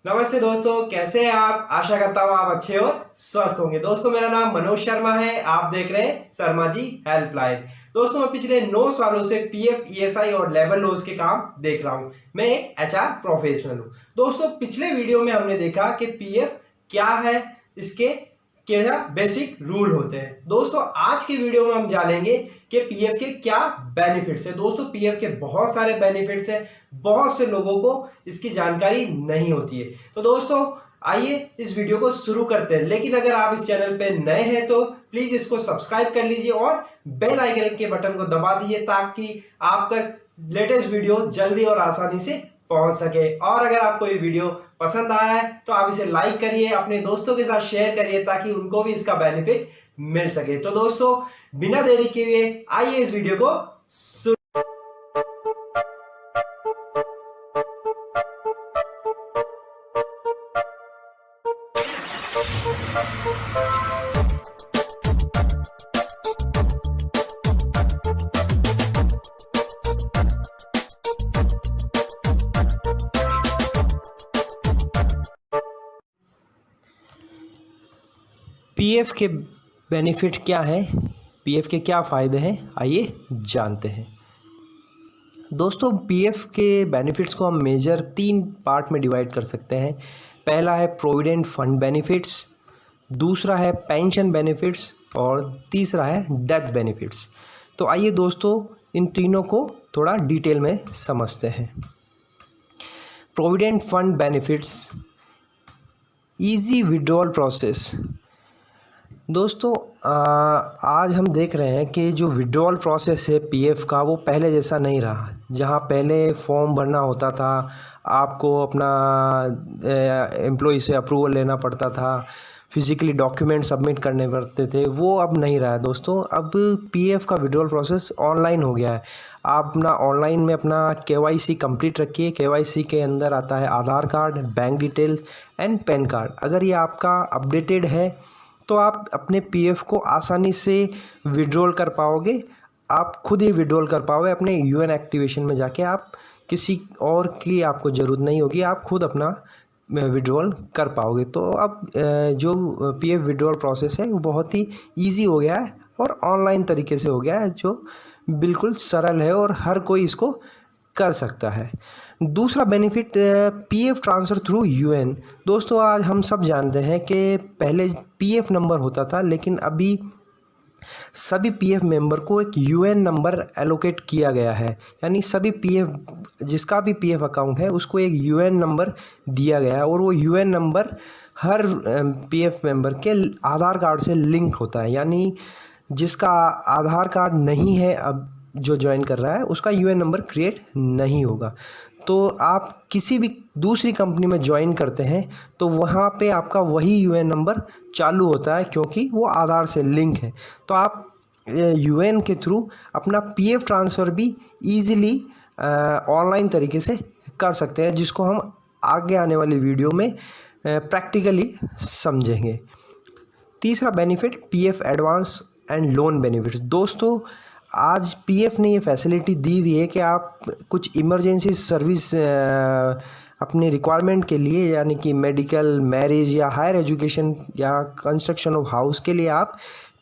नमस्ते दोस्तों, कैसे हैं आप। आशा करता हूँ आप अच्छे और स्वस्थ होंगे। दोस्तों, मेरा नाम मनोज शर्मा है। आप देख रहे हैं शर्मा जी हेल्पलाइन। दोस्तों, मैं पिछले 9 सालों से पीएफ, ईएसआई और लेबर लॉज के काम देख रहा हूँ। मैं एक एचआर प्रोफेशनल हूँ। दोस्तों, पिछले वीडियो में हमने देखा कि पीएफ क्या है, इसके क्या बेसिक रूल होते हैं। दोस्तों, आज की वीडियो में हम जानेंगे कि पीएफ के क्या बेनिफिट्स है। दोस्तों, पीएफ के बहुत सारे बेनिफिट्स हैं, बहुत से लोगों को इसकी जानकारी नहीं होती है। तो दोस्तों, आइए इस वीडियो को शुरू करते हैं। लेकिन अगर आप इस चैनल पे नए हैं तो प्लीज इसको सब्सक्राइब कर लीजिए और बेल आइकन के बटन को दबा दीजिए ताकि आप तक लेटेस्ट वीडियो जल्दी और आसानी से पहुंच सके। और अगर आपको ये वीडियो पसंद आया है तो आप इसे लाइक करिए, अपने दोस्तों के साथ शेयर करिए ताकि उनको भी इसका बेनिफिट मिल सके। तो दोस्तों, बिना देरी किए आइए इस वीडियो को शुरू। पीएफ के बेनिफिट क्या हैं, पीएफ के क्या फ़ायदे हैं, आइए जानते हैं। दोस्तों, पीएफ के बेनिफिट्स को हम मेजर 3 पार्ट में डिवाइड कर सकते हैं। पहला है प्रोविडेंट फंड बेनिफिट्स, दूसरा है पेंशन बेनिफिट्स और तीसरा है डेथ बेनिफिट्स। तो आइए दोस्तों, इन तीनों को थोड़ा डिटेल में समझते हैं। Provident fund benefits, easy withdrawal process. दोस्तों, आज हम देख रहे हैं कि जो विड्रॉल प्रोसेस है पीएफ का, वो पहले जैसा नहीं रहा। जहां पहले फॉर्म भरना होता था, आपको अपना एम्प्लॉय से अप्रूवल लेना पड़ता था, फिजिकली डॉक्यूमेंट सबमिट करने पड़ते थे, वो अब नहीं रहा है। दोस्तों, अब पीएफ का विड्रॉल प्रोसेस ऑनलाइन हो गया है। आप अपना ऑनलाइन में अपना केवाईसी कंप्लीट रखिए। केवाईसी के अंदर आता है Aadhaar card, bank details and PAN card. अगर ये आपका अपडेटेड है तो आप अपने पीएफ को आसानी से विड्रॉल कर पाओगे। आप खुद ही विड्रॉल कर पाओगे अपने यूएन एक्टिवेशन में जाके। आप किसी और की आपको ज़रूरत नहीं होगी, आप खुद अपना विड्रॉल कर पाओगे। तो अब जो पीएफ विड्रॉल प्रोसेस है वो बहुत ही इजी हो गया है और ऑनलाइन तरीके से हो गया है, जो बिल्कुल सरल है और हर कोई इसको कर सकता है। दूसरा benefit, PF transfer through UN. दोस्तों, आज हम सब जानते हैं कि पहले पीएफ नंबर होता था, लेकिन अभी सभी पीएफ मेंबर को एक यूएन नंबर एलोकेट किया गया है। यानी सभी पीएफ, जिसका भी पीएफ अकाउंट है, उसको एक यूएन नंबर दिया गया है और वो यूएन नंबर हर पीएफ मेंबर के आधार कार्ड से लिंक होता है। यानी जिसका आधार कार्ड नहीं है, अब जो ज्वाइन कर रहा है, उसका यूएन नंबर क्रिएट नहीं होगा। तो आप किसी भी दूसरी कंपनी में ज्वाइन करते हैं तो वहाँ पे आपका वही यूएन नंबर चालू होता है, क्योंकि वो आधार से लिंक है। तो आप यूएन के थ्रू अपना पीएफ ट्रांसफ़र भी इजीली ऑनलाइन तरीके से कर सकते हैं, जिसको हम आगे आने वाली वीडियो में प्रैक्टिकली समझेंगे। तीसरा benefit, PF advance and loan benefits. दोस्तों, आज पीएफ ने ये फैसिलिटी दी हुई है कि आप कुछ इमरजेंसी सर्विस अपने रिक्वायरमेंट के लिए, यानी कि मेडिकल, मैरिज या हायर एजुकेशन या कंस्ट्रक्शन ऑफ हाउस के लिए आप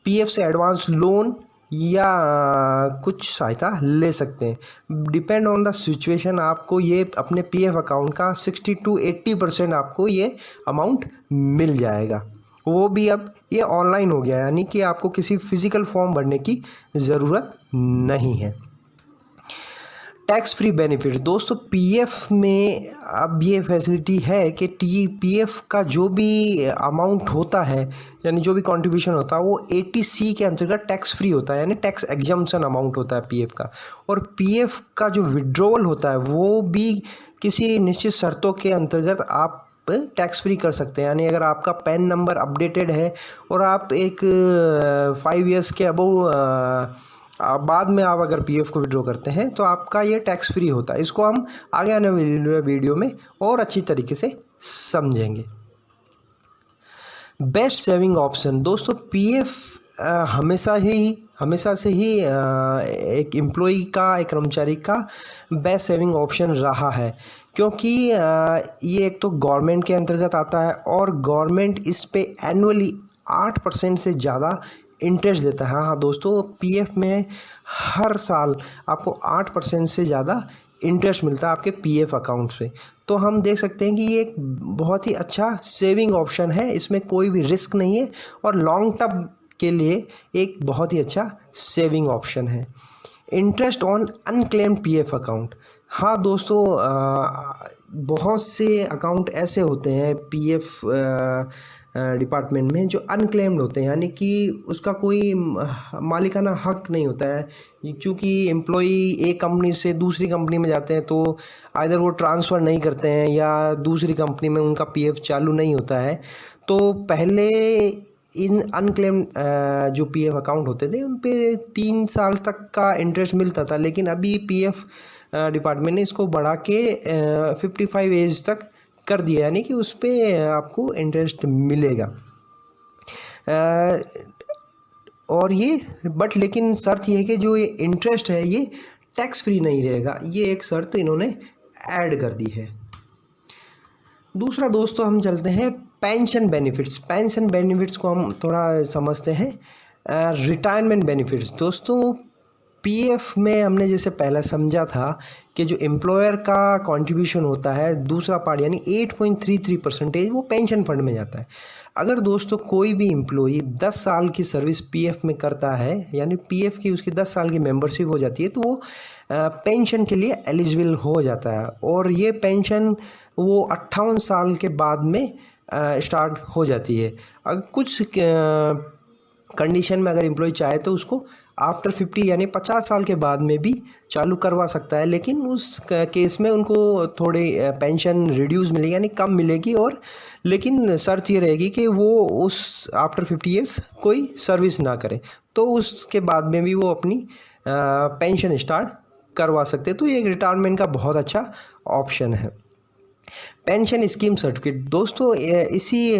पीएफ से एडवांस लोन या कुछ सहायता ले सकते हैं। डिपेंड ऑन द सिचुएशन आपको ये अपने पीएफ अकाउंट का 60 to 80% आपको ये अमाउंट मिल जाएगा। वो भी अब ये ऑनलाइन हो गया है, यानी कि आपको किसी फिजिकल फॉर्म भरने की ज़रूरत नहीं है। Tax free benefit. दोस्तों, पीएफ में अब ये फैसिलिटी है कि पीएफ का जो भी अमाउंट होता है, यानी जो भी कंट्रीब्यूशन होता है, वो 80C के अंतर्गत टैक्स फ्री होता है, यानी टैक्स एग्जम्पशन अमाउंट होता है पीएफ का। और पीएफ का जो विड्रॉवल होता है वो भी किसी निश्चित शर्तों के अंतर्गत आप टैक्स फ्री कर सकते हैं। यानी अगर आपका पैन नंबर अपडेटेड है और आप एक 5 years के अबव बाद में आप अगर पीएफ को विड्रॉ करते हैं तो आपका ये टैक्स फ्री होता है। इसको हम आगे आने वाली वीडियो में और अच्छी तरीके से समझेंगे। Best saving option. दोस्तों, पीएफ हमेशा से ही एक एम्प्लॉई का, एक कर्मचारी का बेस्ट सेविंग ऑप्शन रहा है, क्योंकि ये एक तो गवर्नमेंट के अंतर्गत आता है और गवर्नमेंट इस पे एनुअली 8% से ज़्यादा इंटरेस्ट देता है। हाँ दोस्तों, पीएफ में हर साल आपको 8% से ज़्यादा इंटरेस्ट मिलता है आपके पीएफ अकाउंट से। तो हम देख सकते हैं कि ये एक बहुत ही अच्छा सेविंग ऑप्शन है, इसमें कोई भी रिस्क नहीं है और लॉन्ग टर्म के लिए एक बहुत ही अच्छा सेविंग ऑप्शन है। Interest on unclaimed PF account. हाँ दोस्तों, बहुत से अकाउंट ऐसे होते हैं पीएफ डिपार्टमेंट में जो अनक्लेम्ड होते हैं, यानी कि उसका कोई मालिकाना हक नहीं होता है। क्योंकि एम्प्लॉई एक कंपनी से दूसरी कंपनी में जाते हैं तो आइदर वो ट्रांसफ़र नहीं करते हैं या दूसरी कंपनी में उनका पीएफ चालू नहीं होता है। तो पहले इन अनक्लेम्ड जो पीएफ अकाउंट होते थे उन पे 3 साल तक का इंटरेस्ट मिलता था, लेकिन अभी पीएफ डिपार्टमेंट ने इसको बढ़ा के 55 एज तक कर दिया, यानी कि उस पर आपको इंटरेस्ट मिलेगा। और ये लेकिन शर्त ये है कि जो ये इंटरेस्ट है ये टैक्स फ्री नहीं रहेगा, ये एक शर्त इन्होंने ऐड कर दी है। दूसरा दोस्तों, हम चलते हैं पेंशन बेनिफिट्स। पेंशन बेनिफिट्स को हम थोड़ा समझते हैं। रिटायरमेंट बेनिफिट्स दोस्तों, पीएफ में हमने जैसे पहले समझा था कि जो एम्प्लॉयर का कंट्रीब्यूशन होता है दूसरा पार्ट यानी 8.33% वो पेंशन फंड में जाता है। अगर दोस्तों कोई भी एम्प्लॉई 10 साल की सर्विस पीएफ में करता है, यानी पीएफ की उसकी 10 साल की मेंबरशिप हो जाती है, तो वो पेंशन के लिए एलिजिबल हो जाता है। और ये पेंशन वो 58 साल के बाद में स्टार्ट हो जाती है। अगर कुछ कंडीशन में अगर एम्प्लॉय चाहे तो उसको आफ्टर 50 यानी 50 साल के बाद में भी चालू करवा सकता है, लेकिन उस केस में उनको थोड़े पेंशन रिड्यूस मिलेगी यानी कम मिलेगी। और लेकिन शर्त ये रहेगी कि वो उस आफ्टर 50 ईयर्स कोई सर्विस ना करे, तो उसके बाद में भी वो अपनी पेंशन स्टार्ट करवा सकते हैं। तो ये एक रिटायरमेंट का बहुत अच्छा ऑप्शन है। पेंशन स्कीम सर्टिफिकेट दोस्तों, इसी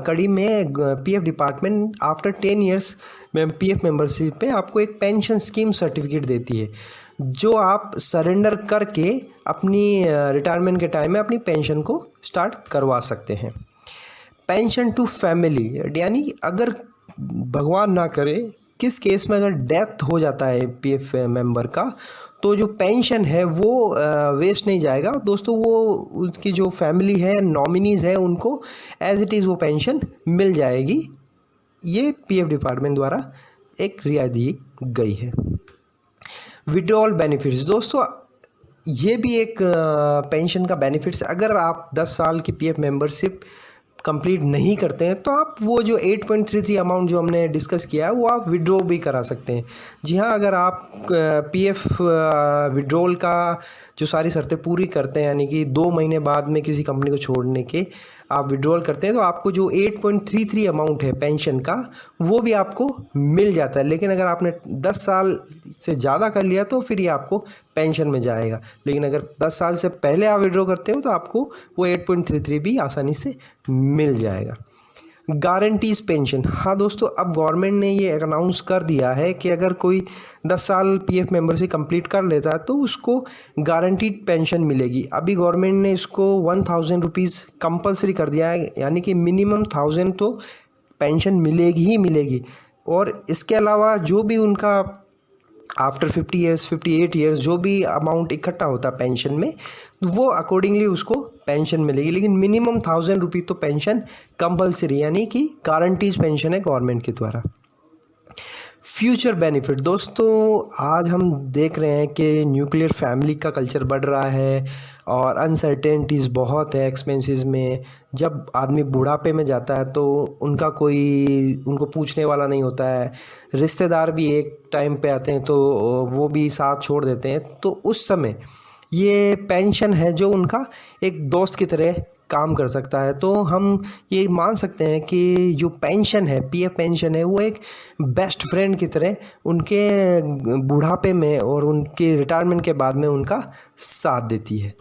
कड़ी में पीएफ डिपार्टमेंट आफ्टर 10 ईयर्स में पीएफ मेंबरशिप पे आपको एक पेंशन स्कीम सर्टिफिकेट देती है, जो आप सरेंडर करके अपनी रिटायरमेंट के टाइम में अपनी पेंशन को स्टार्ट करवा सकते हैं। पेंशन टू फैमिली, यानी अगर भगवान ना करे किस केस में अगर डेथ हो जाता है पीएफ मेंबर का, तो जो पेंशन है वो वेस्ट नहीं जाएगा दोस्तों। वो उसकी जो फैमिली है, नॉमिनीज़ है, उनको एज इट इज़ वो पेंशन मिल जाएगी। ये पीएफ डिपार्टमेंट द्वारा एक रियायत दी गई है। विड्रॉल बेनिफिट्स दोस्तों, ये भी एक पेंशन का बेनिफिट्स। अगर आप 10 साल की पीएफ मेंबरशिप कंप्लीट नहीं करते हैं तो आप वो जो 8.33 अमाउंट जो हमने डिस्कस किया है वो आप विड्रॉ भी करा सकते हैं। जी हाँ, अगर आप पीएफ विड्रॉल का जो सारी शर्तें पूरी करते हैं, यानी कि 2 महीने बाद में किसी कंपनी को छोड़ने के आप विड्रॉल करते हैं, तो आपको जो 8.33 अमाउंट है पेंशन का वो भी आपको मिल जाता है। लेकिन अगर आपने 10 साल से ज़्यादा कर लिया तो फिर ये आपको पेंशन में जाएगा। लेकिन अगर 10 साल से पहले आप विड्रॉ करते हो तो आपको वो 8.33 भी आसानी से मिल जाएगा। गारंटीज पेंशन, हाँ दोस्तों, अब गवर्नमेंट ने ये अनाउंस कर दिया है कि अगर कोई 10 साल पीएफ मेंबरशिप कंप्लीट कर लेता है तो उसको गारंटीड पेंशन मिलेगी। अभी गवर्नमेंट ने इसको 1000 रुपीज़ कंपलसरी कर दिया है, यानी कि मिनिमम 1000 तो पेंशन मिलेगी ही मिलेगी। और इसके अलावा जो भी उनका आफ्टर 50 ईयर्स 58 ईयर्स जो भी अमाउंट इकट्ठा होता है पेंशन में, वो अकॉर्डिंगली उसको पेंशन मिलेगी। लेकिन मिनिमम 1000 रुपये तो पेंशन कंपलसरी, यानी कि गारंटीज पेंशन है गवर्नमेंट के द्वारा। फ्यूचर बेनिफिट दोस्तों, आज हम देख रहे हैं कि न्यूक्लियर फैमिली का कल्चर बढ़ रहा है और अनसर्टेनिटीज़ बहुत है एक्सपेंसेस में। जब आदमी बुढ़ापे में जाता है तो उनको पूछने वाला नहीं होता है, रिश्तेदार भी एक टाइम पे आते हैं तो वो भी साथ छोड़ देते हैं। तो उस समय ये पेंशन है जो उनका एक दोस्त की तरह काम कर सकता है। तो हम ये मान सकते हैं कि जो पेंशन है, पीएफ पेंशन है, वो एक बेस्ट फ्रेंड की तरह उनके बुढ़ापे में और उनके रिटायरमेंट के बाद में उनका साथ देती है।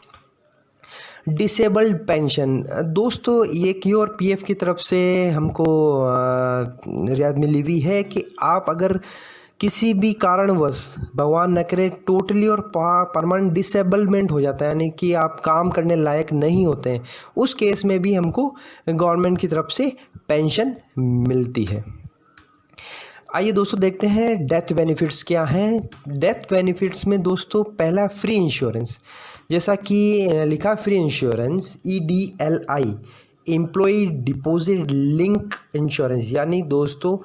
डिसेबल्ड पेंशन दोस्तों, ये की और पीएफ की तरफ से हमको रियायत मिली हुई है कि आप अगर किसी भी कारणवश भगवान न करे टोटली और परमानेंट डिसेबलमेंट हो जाता है, यानी कि आप काम करने लायक नहीं होते हैं, उस केस में भी हमको गवर्नमेंट की तरफ से पेंशन मिलती है। आइए दोस्तों देखते हैं डेथ बेनिफिट्स क्या हैं। डेथ बेनिफिट्स में दोस्तों पहला फ्री इंश्योरेंस, जैसा कि लिखा free insurance EDLI, employ deposit link insurance, यानी दोस्तों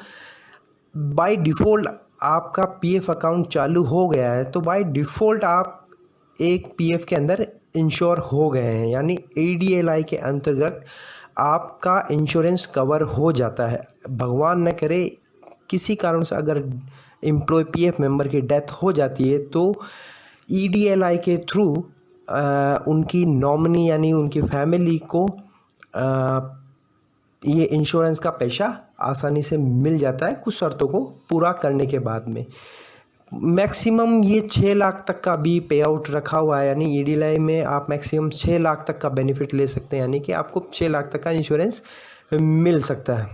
बाय डिफ़ॉल्ट आपका PF अकाउंट चालू हो गया है तो बाय डिफ़ॉल्ट आप एक PF के अंदर इंश्योर हो गए हैं, यानी EDLI के अंतर्गत आपका इंश्योरेंस कवर हो जाता है। भगवान न करे किसी कारण से अगर एम्प्लॉय PF मेंबर की डेथ हो जाती है तो EDLI के थ्रू उनकी नॉमिनी यानी उनकी फैमिली को ये इंश्योरेंस का पैसा आसानी से मिल जाता है, कुछ शर्तों को पूरा करने के बाद में। मैक्सिमम ये 6 लाख तक का भी पे आउट रखा हुआ है, यानी EDLI में आप मैक्सिमम 6 लाख तक का बेनिफिट ले सकते हैं, यानी कि आपको 6 लाख तक का इंश्योरेंस मिल सकता है।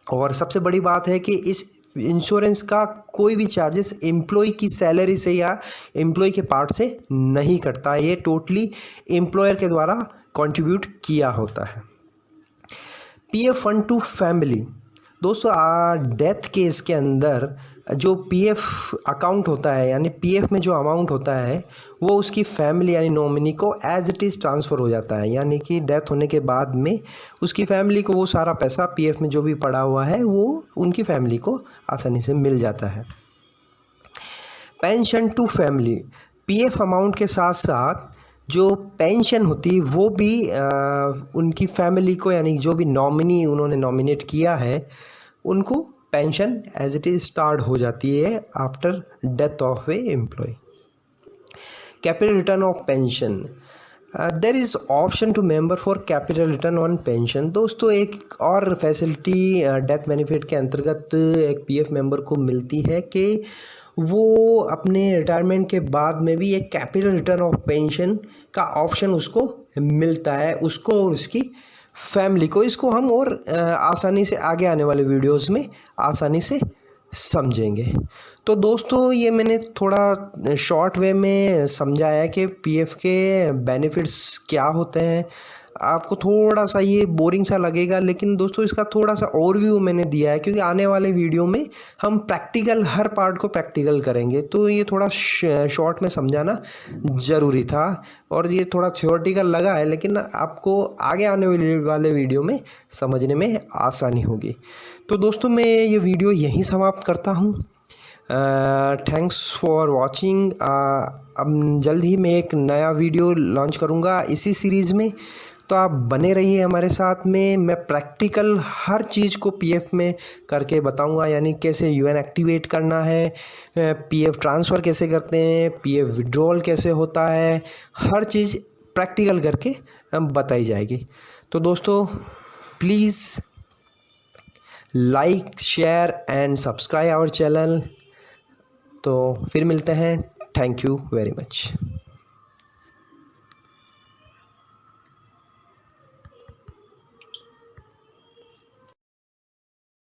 और सबसे बड़ी बात है कि इस इंश्योरेंस का कोई भी चार्जेस एम्प्लॉय की सैलरी से या एम्प्लॉय के पार्ट से नहीं कटता, ये टोटली एम्प्लॉयर के द्वारा कंट्रीब्यूट किया होता है। PF फंड टू फैमिली, दोस्तों डेथ केस के अंदर जो PF अकाउंट होता है यानी PF में जो अमाउंट होता है वो उसकी फैमिली यानी नॉमिनी को एज इट इज़ ट्रांसफ़र हो जाता है, यानी कि डेथ होने के बाद में उसकी फैमिली को वो सारा पैसा PF में जो भी पड़ा हुआ है वो उनकी फैमिली को आसानी से मिल जाता है। Pension to family, PF amount के साथ साथ जो पेंशन होती है वो भी उनकी फैमिली को यानी जो भी नॉमिनी उन्होंने नॉमिनेट किया है उनको pension as it is start हो जाती है after death of a employ. Capital return of pension, there is option to member for capital return on pension. दोस्तों एक और फैसिलिटी डेथ बेनिफिट के अंतर्गत एक PF मेंबर को मिलती है कि वो अपने रिटायरमेंट के बाद में भी एक कैपिटल रिटर्न ऑफ पेंशन का ऑप्शन उसको मिलता है, उसको और उसकी फैमिली को। इसको हम और आसानी से आगे आने वाले वीडियोस में आसानी से समझेंगे। तो दोस्तों ये मैंने थोड़ा शॉर्ट वे में समझाया कि PF के बेनिफिट्स क्या होते हैं। आपको थोड़ा सा ये बोरिंग सा लगेगा, लेकिन दोस्तों इसका थोड़ा सा ओवरव्यू मैंने दिया है क्योंकि आने वाले वीडियो में हम प्रैक्टिकल हर पार्ट को प्रैक्टिकल करेंगे, तो ये थोड़ा शॉर्ट में समझाना ज़रूरी था और ये थोड़ा थ्योरेटिकल लगा है, लेकिन आपको आगे आने वाले वीडियो में समझने में आसानी होगी। तो दोस्तों मैं ये वीडियो यहीं समाप्त करता हूँ। Thanks for watching. अब जल्द ही मैं एक नया वीडियो लॉन्च करूँगा इसी सीरीज़ में, तो आप बने रहिए हमारे साथ में। मैं प्रैक्टिकल हर चीज़ को PF में करके बताऊंगा, यानी कैसे UN एक्टिवेट करना है, PF ट्रांसफ़र कैसे करते हैं, PF विड्रॉल कैसे होता है, हर चीज़ प्रैक्टिकल करके बताई जाएगी। तो दोस्तों please like share and subscribe our channel. तो फिर मिलते हैं। Thank you very much.